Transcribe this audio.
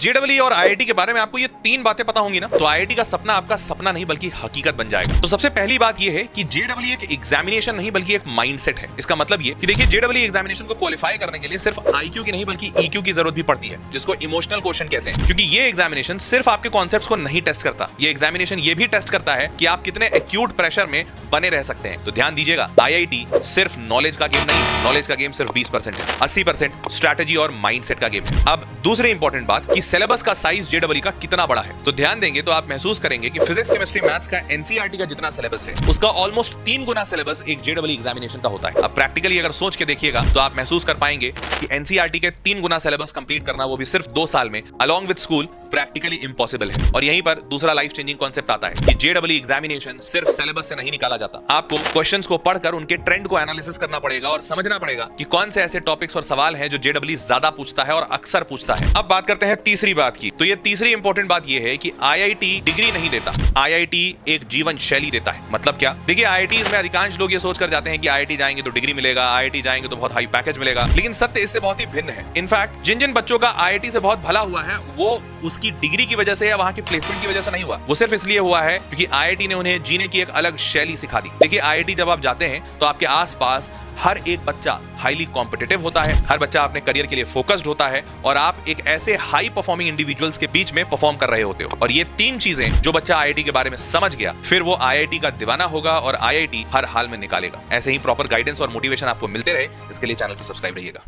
JW और IIT के बारे में आपको ये 3 बातें पता होंगी ना, तो आईआईटी का सपना आपका सपना नहीं बल्कि हकीकत बन जाएगा। तो सबसे पहली बात ये है कि जेडब्ल्यू एक एग्जामिनेशन नहीं बल्कि एक माइंडसेट है। इसका मतलब ये कि देखिए, जेडब्ल्यू एग्जामिनेशन को क्वालिफाई करने के लिए सिर्फ आईक्यू की नहीं बल्कि ईक्यू की जरूरत भी पड़ती है, जिसको इमोशनल क्वेश्चन कहते हैं। क्योंकि ये एग्जामिनेशन सिर्फ आपके कॉन्सेप्ट्स को नहीं टेस्ट करता, ये एग्जामिनेशन ये भी टेस्ट करता है कि आप कितने एक्यूट प्रेशर में बने रह सकते हैं। तो ध्यान दीजिएगा, आईआईटी सिर्फ नॉलेज का गेम नहीं, नॉलेज का गेम सिर्फ 20% है, 80% स्ट्रैटेजी और माइंडसेट का गेम है। अब दूसरी इंपॉर्टेंट बात कि सिलेबस का साइज जेडब्ल्यू का कितना बड़ा है। तो ध्यान देंगे तो आप महसूस करेंगे कि फिजिक्स, केमिस्ट्री, मैथ्स का एनसीईआरटी का जितना सिलेबस है, उसका ऑलमोस्ट 3 गुना सिलेबस एक जेडब्ल्यू एग्जामिनेशन का होता है। अब प्रैक्टिकली अगर सोच के देखिएगा तो आप महसूस कर पाएंगे कि एनसीईआरटी के 3 गुना सिलेबस कंप्लीट करना, वो भी सिर्फ 2 साल में, along with school, practically impossible है। और यहीं पर दूसरा लाइफ चेंजिंग कॉन्सेप्ट आता है कि जेडब्ल्यू एग्जामिनेशन सिर्फ सिलेबस से नहीं निकाला जाता। आपको क्वेश्चंस को पढ़कर उनके ट्रेंड को एनालिसिस करना पड़ेगा और समझना पड़ेगा कि कौन से ऐसे टॉपिक्स और सवाल हैं जो जेडब्ल्यू ज्यादा पूछता है और अक्सर पूछता है। अब बात करते हैं तीसरी बात की। तो ये तीसरी इंपॉर्टेंट बात ये है कि आईआईटी डिग्री नहीं देता, आईआईटी एक जीवन शैली देता है। मतलब क्या? देखिए, आईआईटीज में अधिकांश लोग ये सोचकर जाते हैं कि आईआईटी जाएंगे तो डिग्री मिलेगा, आईआईटी जाएंगे तो बहुत हाई पैकेज मिलेगा, लेकिन सत्य इससे बहुत ही भिन्न है। इनफैक्ट जिन जिन बच्चों का आईआईटी से बहुत भला हुआ है, वो उसकी डिग्री की वजह से या वहां की प्लेसमेंट की वजह से नहीं हुआ, वो सिर्फ इसलिए हुआ है क्योंकि आईआईटी ने उन्हें जीने की एक अलग शैली सिखा दी। देखिए, आईआईटी जब आप जाते हैं तो आपके आसपास हर एक बच्चा हाईली कॉम्पिटिटिव होता है, हर बच्चा अपने करियर के लिए फोकस्ड होता है और आप एक ऐसे हाई परफॉर्मिंग इंडिविजुअल्स के बीच में परफॉर्म कर रहे होते हो। और ये 3 चीजें जो बच्चा आईआईटी के बारे में समझ गया, फिर वो आईआईटी का दीवाना होगा और आईआईटी हर हाल में निकालेगा। ऐसे ही प्रॉपर गाइडेंस और मोटिवेशन आपको मिलते रहे, इसके लिए चैनल पर सब्सक्राइब रहिएगा।